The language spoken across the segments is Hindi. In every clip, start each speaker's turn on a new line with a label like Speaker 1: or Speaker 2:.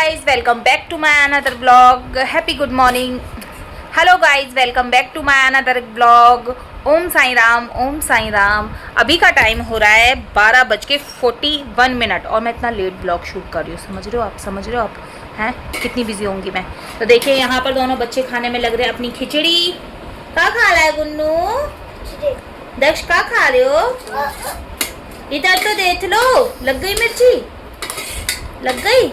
Speaker 1: guys, welcome back to my another vlog. Happy good morning. Hello guys, welcome back to my another vlog. ओम साई राम, ओम साई राम। अभी का टाइम हो रहा है 12:41 और मैं इतना लेट ब्लॉग शूट कर रही हूँ। समझ रहे हो आप हैं कितनी बिजी होंगी मैं। तो देखिए यहाँ पर दोनों बच्चे खाने में लग रहे हैं अपनी खिचड़ी। क्या खा रहा है गुन्नू? दक्ष क्या खा रहे हो? इधर तो देख लो, लग गई मिर्ची, लग गई।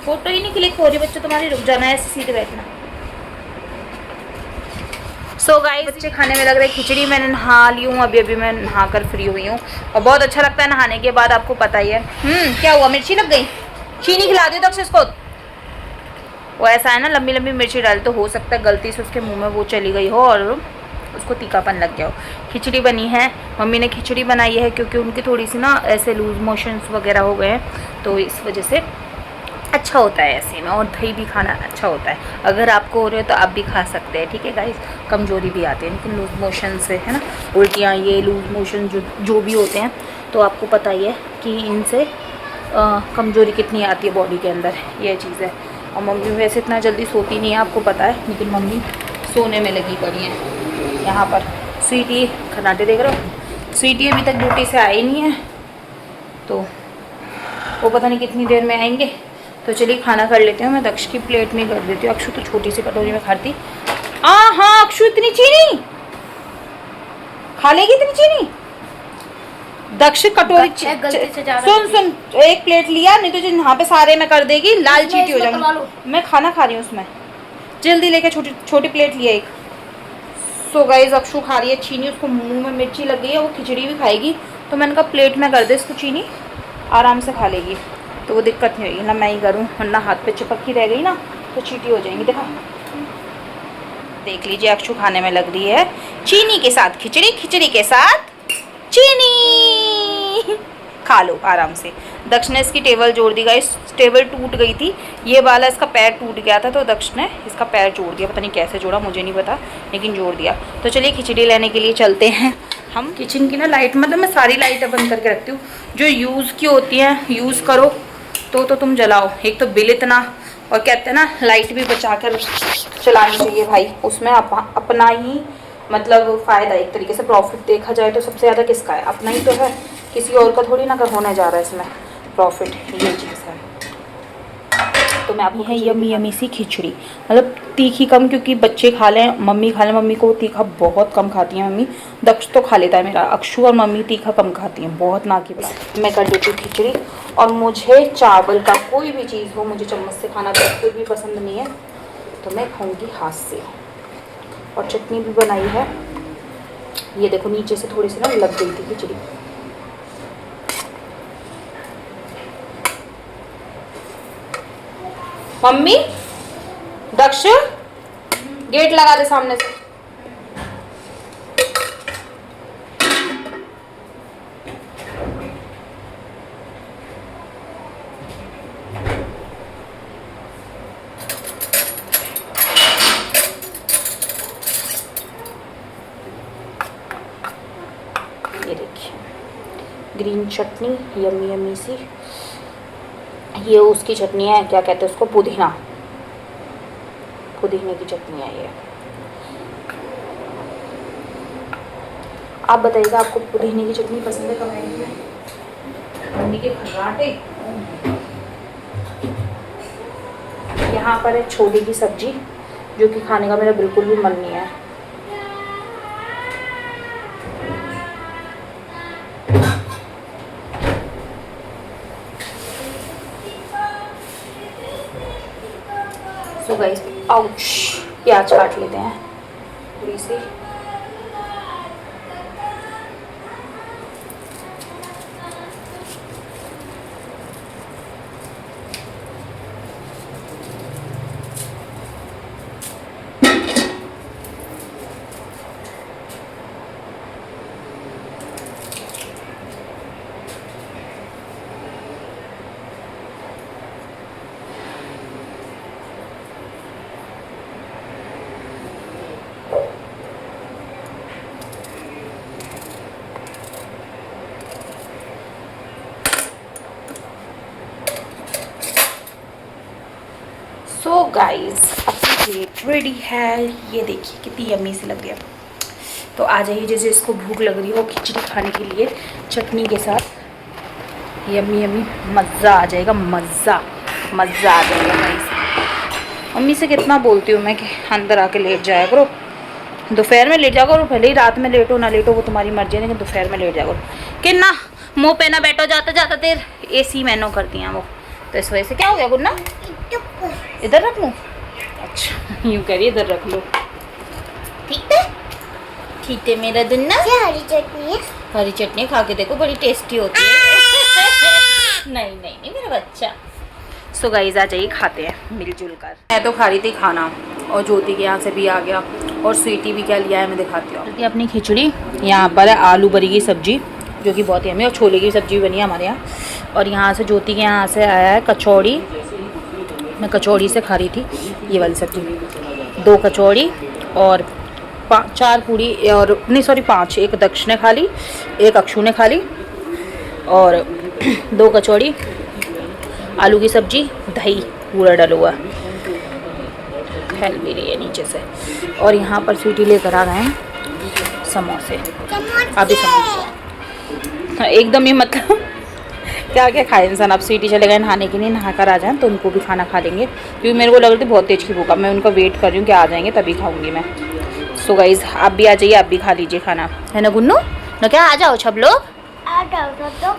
Speaker 1: फोटो ही नहीं क्लिक हो रही बच्चों तुम्हारी, रुक जाना है, सीधे बैठना। सो गाइस, बच्चे खाने में लग रहे खिचड़ी। मैंने नहा ली हूँ, अभी मैं नहा कर फ्री हुई हूँ और बहुत अच्छा लगता है नहाने के बाद, आपको पता ही है। क्या हुआ, मिर्ची लग गई? चीनी खिला दी दक्ष इसको। वो ऐसा है ना, लंबी लंबी मिर्ची डाल तो हो सकता है गलती से उसके मुंह में वो चली गई हो और उसको तीखापन लग गया हो। खिचड़ी बनी है, मम्मी ने खिचड़ी बनाई है क्योंकि उनकी थोड़ी सी ना ऐसे लूज मोशंस वगैरह हो गए हैं, तो इस वजह से अच्छा होता है ऐसे में। और दही भी खाना अच्छा होता है, अगर आपको हो रहे हो तो आप भी खा सकते हैं, ठीक है गाइस। कमज़ोरी भी आती है लेकिन लूज मोशन से, है ना, उल्टियाँ, ये लूज मोशन जो भी होते हैं, तो आपको पता ही है कि इनसे कमज़ोरी कितनी आती है बॉडी के अंदर, ये चीज़ है। और मम्मी वैसे इतना जल्दी सोती नहीं है, आपको पता है, लेकिन मम्मी सोने में लगी पड़ी है। यहाँ पर स्वीटी खनाटे देख रहे हो, स्वीटी अभी तक ड्यूटी से आई नहीं है, तो वो पता नहीं कितनी देर में आएंगे। तो चलिए खाना कर लेते हैं। मैं दक्ष की प्लेट में कर देती हूँ, अक्षु तो छोटी सी कटोरी में खाती। हाँ अक्षु, इतनी चीनी खा लेगी? इतनी चीनी? दक्ष कटोरी सुन एक प्लेट लिया, नहीं तो यहाँ पे सारे में कर देगी, लाल चीटी हो जाएगी। मैं खाना खा रही हूँ उसमें, जल्दी लेके छोटी प्लेट लिया एक। सो गाइस, अक्षु खा रही है चीनी, उसको मुंह में मिर्ची लग गई है, वो खिचड़ी भी खाएगी, तो मैंने कहा प्लेट में कर दे इसको, चीनी आराम से खा लेगी, तो वो दिक्कत नहीं होगी ना, मैं ही करूँ, वरना हाथ पे चिपकी रह गई ना तो चीटी हो जाएंगी। देखा, देख लीजिए अक्षु खाने में लग रही है चीनी के साथ खिचड़ी, खिचड़ी के साथ चीनी। खा लो आराम से। दक्ष ने इसकी टेबल जोड़ दी गाइस, टेबल टूट गई थी, ये वाला इसका पैर टूट गया था, तो दक्ष ने इसका पैर जोड़ दिया, पता नहीं कैसे जोड़ा, मुझे नहीं पता, लेकिन जोड़ दिया। तो चलिए खिचड़ी लेने के लिए चलते हैं हम। किचन की ना लाइट, मतलब मैं सारी लाइटें बंद करके रखती हूँ, जो यूज़ की होती हैं यूज़ करो तो तुम जलाओ। एक तो बिल इतना, और कहते हैं ना लाइट भी बचा कर चलानी चाहिए भाई, उसमें अपना ही मतलब फ़ायदा, एक तरीके से प्रॉफिट देखा जाए तो सबसे ज़्यादा किसका है? अपना ही तो है, किसी और का थोड़ी ना होने जा रहा है इसमें प्रॉफिट, ये चीज़ है। तो मैं आपको है यमी सी खिचड़ी, मतलब तीखी कम, क्योंकि बच्चे खा लें, मम्मी खा लें, मम्मी को तीखा बहुत कम खाती हैं मम्मी, दक्ष तो खा लेता है मेरा, अक्षु और मम्मी तीखा कम खाती हैं, बहुत ना की बात। मैं कर देती हूँ खिचड़ी, और मुझे चावल का कोई भी चीज़ हो, मुझे चम्मच से खाना बिल्कुल भी पसंद नहीं है, तो मैं खाऊँगी हाथ से। और चटनी भी बनाई है, ये देखो नीचे से थोड़ी सी ना लग गई थी खिचड़ी। मम्मी, दक्ष गेट लगा दे सामने से। ये देखिए ग्रीन चटनी, यम्मी यम्मी सी, ये उसकी चटनी है, क्या कहते हैं उसको, पुदीने की चटनी है ये। आप बताइएगा आपको पुदीने की चटनी पसंद है कमेंट में। मम्मी के खर्राटे। यहाँ पर है छोले की सब्जी, जो कि खाने का मेरा बिल्कुल भी मन नहीं है। सो गाइस, आउच, प्याज काट लेते हैं थोड़ी सी। सो गाइस अपनी प्लेट रेडी है, ये देखिए कितनी यम्मी सी लग गया। तो आ जाइए, जैसे इसको भूख लग रही हो खिचड़ी खाने के लिए चटनी के साथ, यम्मी यम्मी, मज़ा आ जाएगा, मज़ा आ जाएगा गाइस। मम्मी से कितना बोलती हूँ मैं कि अंदर आके लेट जाया करो, दोपहर में लेट जाओ करो, भले ही रात में लेटो ना लेटो वो तुम्हारी मर्जी है, लेकिन दोपहर में लेट जाओ करो। कि ना मुँह पे ना बैठो, जाता जाता देर AC मैनो करती हैं वो, तो इस वजह से क्या हो गया गुन्ना, इधर रख लूँ? अच्छा यूँ करिए, इधर रख लो, ठीक है ठीक है मेरा दुन्ना।
Speaker 2: हरी चटनी है,
Speaker 1: हरी चटनी खा के देखो, बड़ी टेस्टी होती है। नहीं नहीं नहीं मेरा बच्चा। सो गाइस आ जाइए खाते हैं मिलजुल कर। मैं तो खा रही थी खाना और ज्योति के यहाँ से भी आ गया, और स्वीटी भी क्या लिया है मैं दिखाती हूँ। अपनी खिचड़ी, यहाँ पर है आलू बरी की सब्जी जो कि बहुत ही यम्मी, और छोले की सब्जी बनी है हमारे यहाँ। और यहाँ से ज्योति के यहाँ से आया है कचौड़ी, मैं कचौड़ी से खा रही थी ये वाली सब्जी। 2 कचौड़ी और 4 पूड़ी, और नहीं सॉरी 5, एक दक्ष ने खा ली, एक अक्षु ने खा ली, और 2 कचौड़ी, आलू की सब्जी, दही पूरा डला हुआ फैल भी रही है नीचे से। और यहाँ पर स्वीटी लेकर आ गए हैं समोसे, अभी समोसे एकदम ही मतलब क्या क्या खाए इंसान। अब स्वीटी चले गए नहाने के लिए, नहा कर आ जाएँ तो उनको भी खाना खा लेंगे, क्योंकि मेरे को लग रही थी बहुत तेज की भूख, मैं उनका वेट कर रही हूँ कि आ जाएंगे तभी खाऊंगी मैं। सो गाइज आप भी आ जाइए, आप भी खा लीजिए खाना, है ना गुन्नू ना? क्या आ जाओ सब लोग।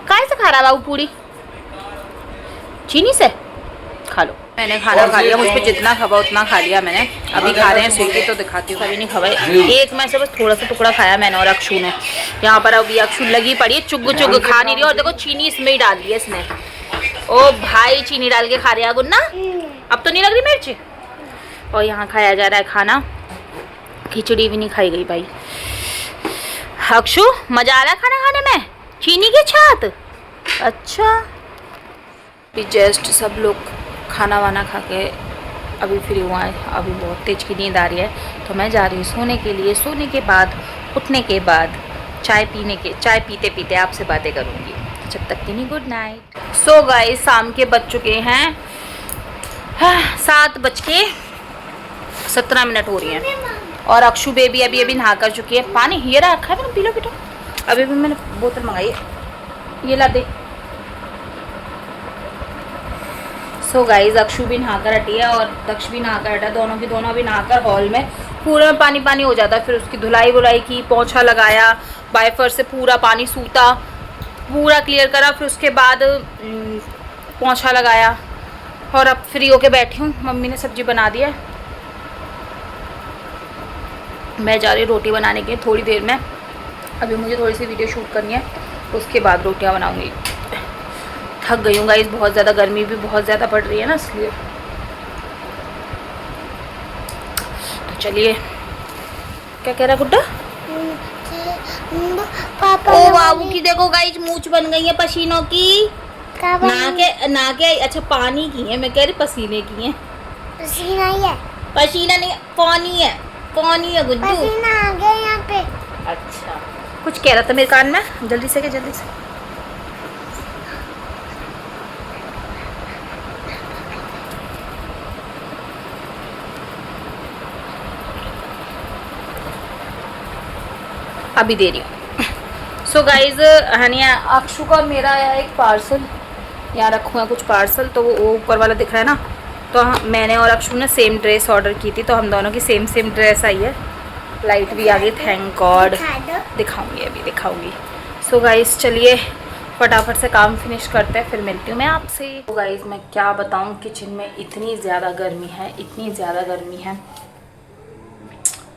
Speaker 1: काय से खा रहा बाबू? पूरी चीनी से खा लो। मैंने खाना खा लिया, मुझ पर जितना खबा उतना खा लिया मैंने। अभी खा रहे हैं स्वीटी, तो दिखाती हूँ। अभी नहीं खबा, एक में से बस थोड़ा सा टुकड़ा खाया मैंने और अक्षु ने। यहाँ पर अभी अक्षु लगी पड़ी है, चुग चुग खा नहीं रही, और देखो चीनी इसमें ही डाल दी है इसने। ओ भाई चीनी डाल के खा रहे हैं गुन्ना, अब तो नहीं लग रही मिर्च। और यहाँ खाया जा रहा है खाना, खिचड़ी भी नहीं खाई गई भाई। अक्षु मजा आ रहा है खाना खाने में, चीनी के साथ? अच्छा अभी जस्ट सब लोग खाना वाना खा के अभी फ्री हुआ है, अभी बहुत तेज की नींद आ रही है, तो मैं जा रही हूँ सोने के लिए। सोने के बाद उठने के बाद चाय पीते पीते आपसे बातें करूँगी, जब तक के लिए गुड नाइट। सो गाइस शाम के बज चुके हैं 7:17 हो रही हैं, और अक्षु बेबी अभी नहा कर चुकी है। पानी ये रखा है, पी लो बेटा। अभी भी मैंने बोतल मंगाई है, ये ला दे। सो गाइज अक्षु भी नहाकर हटी है और दक्ष भी नहाकर हटा, दोनों की दोनों अभी नहाकर हॉल में पूरे में पानी पानी हो जाता है। फिर उसकी धुलाई वुलाई की, पोंछा लगाया, वाइपर से पूरा पानी सूता, पूरा क्लियर करा, फिर उसके बाद पोंछा लगाया, और अब फ्री होके बैठी हूँ। मम्मी ने सब्जी बना दी है, मैं जा रही हूँ रोटी बनाने के थोड़ी देर में। अभी मुझे थोड़ी सी वीडियो शूट करनी है, उसके बाद रोटियाँ बनाऊँगी। थक गई हूँ गाइस, बहुत ज़्यादा गर्मी भी बहुत ज़्यादा पड़ रही है ना, इसलिए। तो चलिए, क्या कह रहा गुड्डा? ओ बाबू की देखो गाइस मूंछ बन गई है पसीनों की। ना के अच्छा पानी की है, मैं कह रही पसीने की है।
Speaker 2: पसीना ही है,
Speaker 1: पसीना नहीं पानी है, पानी है गुड्डू।
Speaker 2: पसीना आ गया यहाँ पे।
Speaker 1: अच्छा कुछ कह रहा था मेरे कान में, जल्दी से जल्दी से। अभी दे रही हूँ। सो गाइज हनिया अक्षु का और मेरा आया एक पार्सल, यहाँ रखूँगा कुछ पार्सल, तो वो ऊपर वाला दिख रहा है ना, तो मैंने और अक्षु ने सेम ड्रेस ऑर्डर की थी, तो हम दोनों की सेम ड्रेस आई है। लाइट भी आ गई, थैंक गॉड। दिखाऊंगी अभी दिखाऊंगी। सो गाइज चलिए फटाफट से काम फिनिश करते हैं, फिर मिलती हूँ मैं आपसे। तो गाइज मैं क्या बताऊँ, किचन में इतनी ज़्यादा गर्मी है, इतनी ज़्यादा गर्मी है।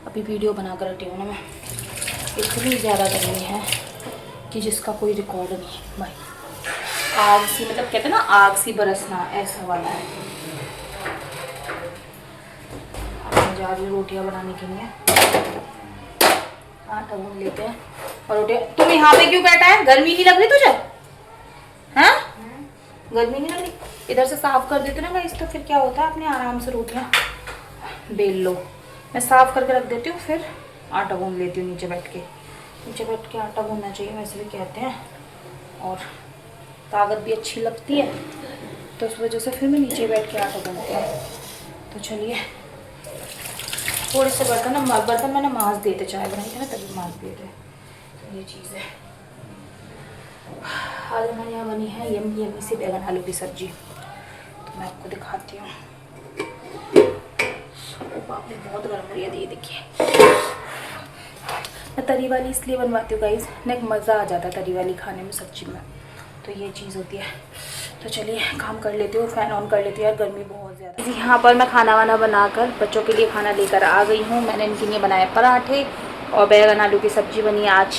Speaker 1: अभी वीडियो बना कर हटी हूँ ना मैं, इतनी ज़्यादा गर्मी है कि जिसका कोई रिकॉर्ड नहीं भाई। आग सी, मतलब कहते हैं ना आग सी बरसना, ऐसा वाला है। मैं जा रही हूँ रोटियाँ बनाने के लिए, आटा गूंद लेते हैं और रोटियाँ। तुम यहाँ पे क्यों बैठा है, गर्मी नहीं लग रही तुझे? हाँ गर्मी नहीं लग रही? इधर से साफ कर देते ना गाइस, तो फिर क्या होता है, अपने आराम से रोटियाँ बेल लो। मैं साफ करके रख देती हूँ, फिर आटा गूंद लेती हूँ नीचे बैठ के आटा गूंदना चाहिए वैसे भी कहते हैं, और ताकत भी अच्छी लगती है, तो उस वजह से फिर मैं नीचे बैठ के आटा गूंदती हूँ। तो चलिए थोड़े से बर्तन मैंने मांस दिए थे, चाय बनाई थी ना तभी मांस दिए थे। तो ये चीज़ है। आज हमारे यहाँ बनी है यम्मी यम्मी सी बैगन आलू की सब्जी। तो मैं आपको दिखाती हूँ। बाप रे बहुत गर्म हो रही है, ये देखिए। मैं तरी वाली इसलिए बनवाती हूँ गाइस, ना एक मज़ा आ जाता है तरी वाली खाने में सब्जी में। तो ये चीज़ होती है। तो चलिए काम कर लेती हूँ, फ़ैन ऑन कर लेती हूँ यार, गर्मी बहुत ज़्यादा। यहाँ पर मैं खाना वाना बनाकर बच्चों के लिए खाना लेकर आ गई हूँ। मैंने इनके लिए बनाए पराठे और बैगन आलू की सब्ज़ी बनी आज।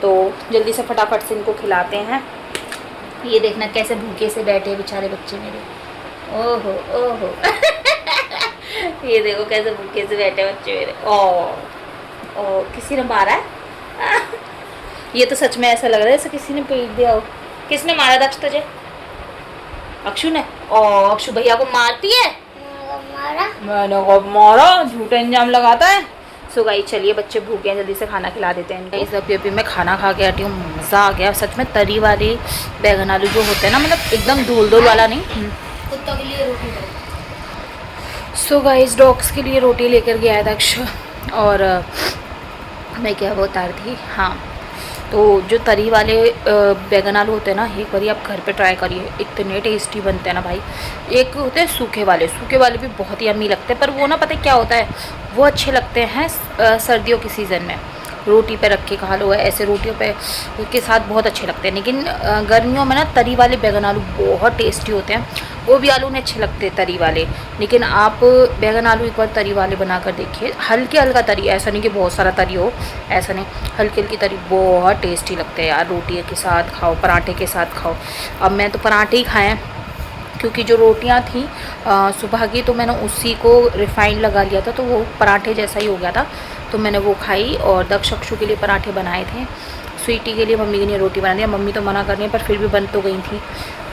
Speaker 1: तो जल्दी से फटाफट से इनको खिलाते हैं। ये देखना कैसे भूखे से बैठे बेचारे बच्चे मेरे। ओहो ओहो ये देखो कैसे भूखे से बैठे बच्चे मेरे। ओ किसी ने मारा है ये तो सच में ऐसा लग रहा है जैसे किसी ने पीट दिया हो। किसने मारा दक्ष तुझे? अक्षु ने। अक्षु भैया को मारती है? मैंने कब मारा, झूठा इंजाम लगाता है। सो गाइस चलिए बच्चे भूखे हैं, जल्दी से खाना खिला देते हैं इनको। अभी मैं खाना खा के हटी हूँ, मज़ा आ गया सच में। तरी वाले बैगन आलू जो होते हैं ना, मतलब एकदम धूल धूल वाला नहीं। कुत्तों के लिए रोटी। सो गाइस डॉग्स के लिए रोटी लेकर गया है दक्ष। और मैं क्या वो उतार थी, हाँ तो जो तरी वाले बैगन आलू होते हैं ना, एक बार आप घर पे ट्राई करिए, इतने टेस्टी बनते हैं ना भाई। एक होते हैं सूखे वाले भी बहुत ही यम्मी लगते हैं, पर वो ना पता है क्या होता है, वो अच्छे लगते हैं सर्दियों के सीज़न में रोटी पे रख के खा लो, ऐसे रोटियों पे के साथ बहुत अच्छे लगते हैं। लेकिन गर्मियों में ना तरी वाले बैगन आलू बहुत टेस्टी होते हैं। वो भी आलू नहीं अच्छे लगते तरी वाले, लेकिन आप बैगन आलू एक बार तरी वाले बना कर देखिए। हल्का तरी, ऐसा नहीं कि बहुत सारा तरी हो, ऐसा नहीं, हल्की तरी बहुत टेस्टी लगते हैं यार। रोटी के साथ खाओ, पराठे के साथ खाओ। अब मैं तो पराठे ही खाए हैं क्योंकि जो रोटियां थी सुबह की, तो मैंने उसी को रिफाइंड लगा लिया था, तो वो पराठे जैसा ही हो गया था, तो मैंने वो खाई। और दक्ष अक्षु के लिए पराठे बनाए थे, स्वीटी के लिए मम्मी के लिए रोटी बना दी। मम्मी तो मना कर रही है पर फिर भी बन तो गई थी,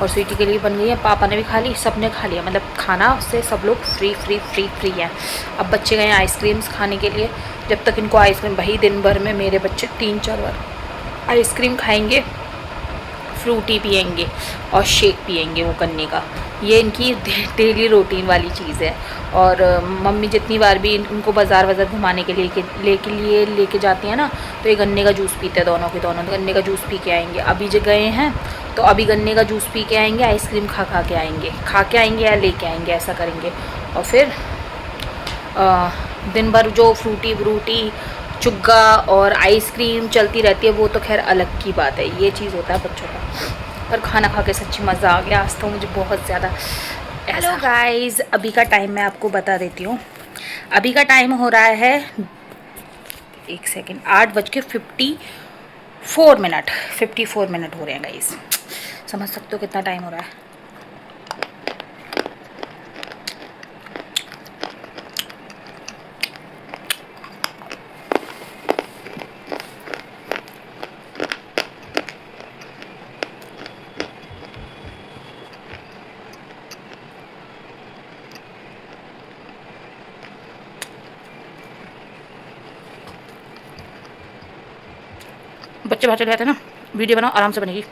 Speaker 1: और स्वीटी के लिए बन गई है। पापा ने भी खा ली, सब ने खा लिया, मतलब खाना से सब लोग फ्री है। अब बच्चे गए आइसक्रीम्स खाने के लिए। जब तक इनको आइसक्रीम, भाई दिन भर में मेरे बच्चे 3-4 बार आइसक्रीम खाएँगे, फ्रूटी पियेंगे और शेक पियेंगे वो गन्ने का। ये इनकी डेली रूटीन वाली चीज़ है। और मम्मी जितनी बार भी इनको बाज़ार घुमाने के लिए लेके जाती हैं ना, तो ये गन्ने का जूस पीते हैं दोनों तो गन्ने का जूस पी के आएंगे। अभी जो गए हैं तो अभी गन्ने का जूस पी के आएंगे, आइसक्रीम खा के आएंगे या लेके आएंगे, ऐसा करेंगे। और फिर दिन भर जो फ्रूटी चुग्गा और आइसक्रीम चलती रहती है, वो तो खैर अलग की बात है। ये चीज़ होता है बच्चों का। पर खाना खा के सच्ची मज़ा आ गया आज तो मुझे बहुत ज़्यादा। हेलो गाइस, अभी का टाइम मैं आपको बता देती हूँ। अभी का टाइम हो रहा है 8:54 मिनट हो रहे हैं गाइस। समझ सकते हो कितना टाइम हो रहा है। बच्चे बाहर चले जाते हैं ना, वीडियो बनाओ आराम से बनेगी।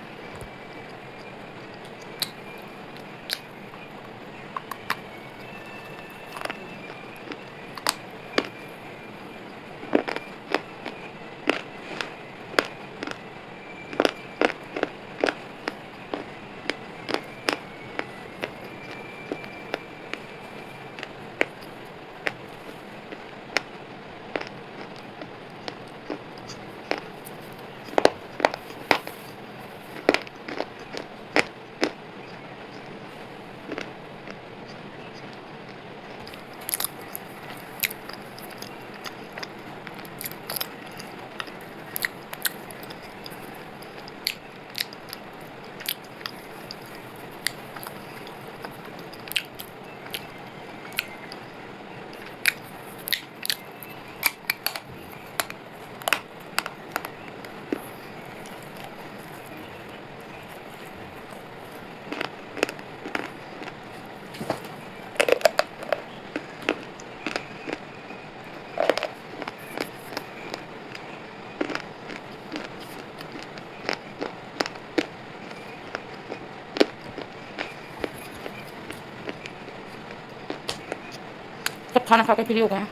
Speaker 1: सब खाना खा के फ्री हो गए हैं,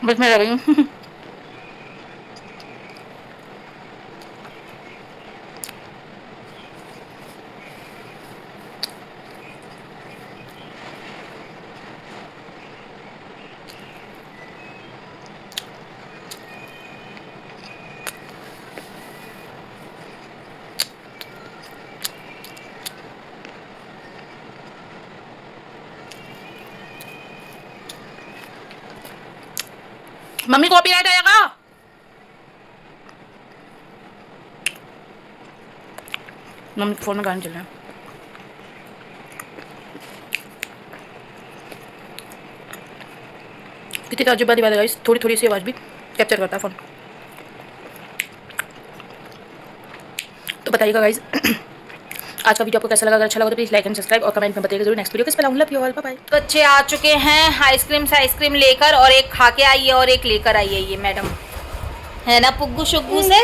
Speaker 1: बस मैं रह गई हूँ। मम्मी कॉपीराइट आएगा। मम्मी के फोन में गाने चल रहे हैं। कितनी ताजुब वाली बात है गाइस, थोड़ी थोड़ी सी आवाज़ भी कैप्चर करता है फोन। तो बताइएगा गाइस आज का वीडियो आपको कैसा लगा। अगर अच्छा लगा तो प्लीज लाइक एंड सब्सक्राइब और कमेंट में बताइएगा जरूर। नेक्स्ट वीडियो किस पे लाऊंगा। Love you all, bye bye. बच्चे आ चुके हैं आइसक्रीम लेकर, और एक खा के आई है और एक लेकर आई है ये मैडम, है ना पुग्गू शुग्गू से।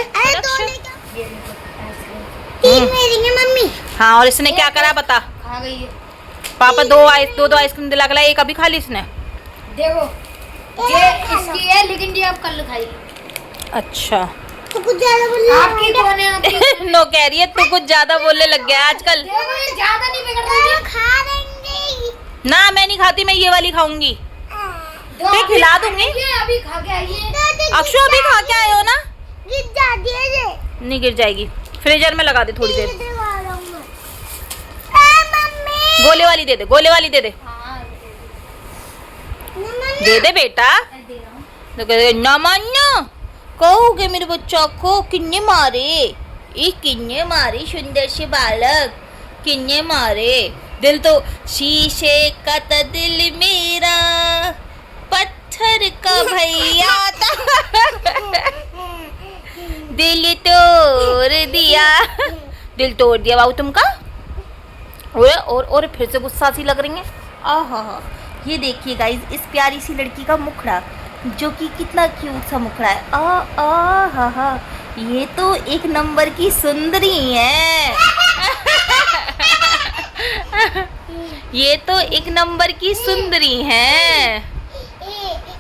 Speaker 2: तीन मेरी है मम्मी।
Speaker 1: हाँ, और इसने क्या करा बता।
Speaker 3: खा गई है।
Speaker 1: पापा दो आइसक्रीम दिला के लाए, एक अभी खा ली इसने।
Speaker 3: देखो ये इसकी है, लेकिन ये आप कल खाइए।
Speaker 1: अच्छा
Speaker 2: तो कुछ ज्यादा बोल रहा
Speaker 3: आपकी कौन है आपकी?
Speaker 1: नो कह रही है तू कुछ ज्यादा बोलने लग गया आजकल।
Speaker 3: देखो ये ज्यादा नहीं बिगड़ रही है।
Speaker 2: खा देंगे।
Speaker 1: ना मैं नहीं खाती, मैं ये वाली खाऊंगी। मैं खिला दूंगी।
Speaker 3: ये अभी खा के आई है।
Speaker 1: अक्षु अभी खा के आए हो ना?
Speaker 2: गिर जाती है ये।
Speaker 1: नहीं गिर जाएगी, फ्रीजर में लगा दे थोड़ी देर।
Speaker 2: मम्मी
Speaker 1: गोले वाली दे दे, गोले वाली दे दे,
Speaker 3: हाँ
Speaker 1: दे दे बेटा।
Speaker 3: दे रहा हूँ।
Speaker 1: तो कहते ना मान्ना कहोगे मेरे बच्चा को किन्ने मारे, ये किन्ने मारे सुंदर से बालक, किन्ने मारे। दिल तो शीशे का था दिल मेरा, पत्थर का भैया था। दिल तोड़ दिया, दिल तोड़ दिया बाबू तुमका। और फिर से गुस्सा सी लग रही है। आहा, ये देखिए गाइज इस प्यारी सी लड़की का मुखड़ा, जो कि कितना क्यूट सा मुखड़ा है। हा, ये तो एक नंबर की सुंदरी है। ये तो एक नंबर की सुंदरी है।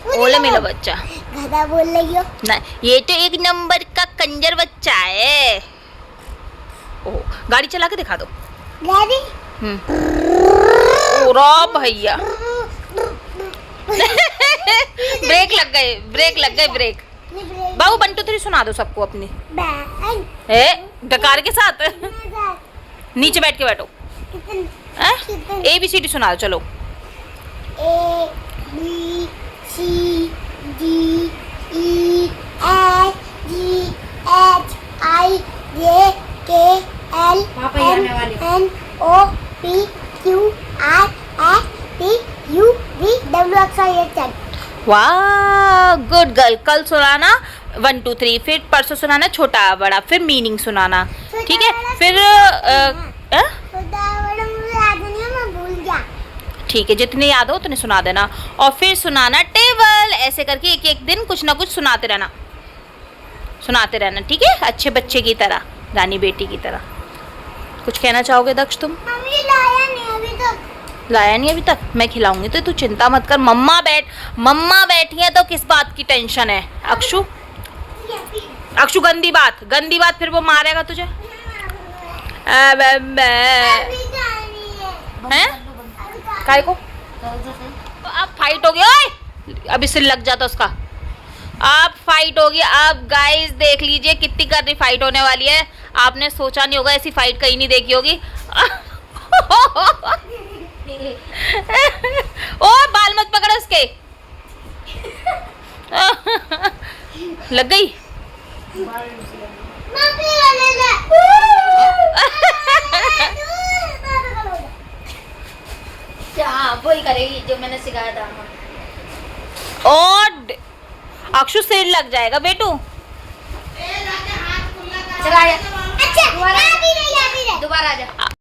Speaker 1: बोले मेरा बच्चा
Speaker 2: गधा बोल रही हो
Speaker 1: ना, ये तो एक नंबर का कंजर बच्चा है। ओह, गाड़ी चला के दिखा दो।
Speaker 2: गाड़ी
Speaker 1: पूरा भैया ब्रेक लग गए ब्रेक। बाबू 1 2 3 सुना दो सबको अपनी। ए डकार के साथ नीचे बैठ के बैठो। ABCD सुना दो चलो।
Speaker 3: पापा ये आने वाले।
Speaker 1: वाह गुड गर्ल। कल सुनाना 1 2 3, फिर परसों सुनाना छोटा बड़ा, फिर मीनिंग सुनाना, ठीक है। फिर ठीक है, जितने याद हो उतने सुना देना, और फिर सुनाना टेबल। ऐसे करके एक दिन कुछ ना कुछ सुनाते रहना, ठीक है। अच्छे बच्चे की तरह, रानी बेटी की तरह। कुछ कहना चाहोगे दक्ष तुम? लाया नहीं अभी तक, मैं खिलाऊंगी तो तू चिंता मत कर। मम्मा बैठी है तो किस बात की टेंशन है। अक्षु गंदी बात फिर वो मारेगा तुझे। हैं काय को अब फाइट होगी। ओए अभी सिर लग जाता उसका। अब फाइट होगी। अब गाइस देख लीजिए कितनी करनी फाइट होने वाली है। आपने सोचा नहीं होगा, ऐसी फाइट कहीं नहीं देखी होगी। ओ बाल मत पकड़ उसके। लग गई।
Speaker 3: हाँ वही करेगी जो मैंने सिखाया था।
Speaker 1: और अक्षु सिर लग जाएगा बेटू।
Speaker 3: चला आ जा। अच्छा दोबारा आ जा।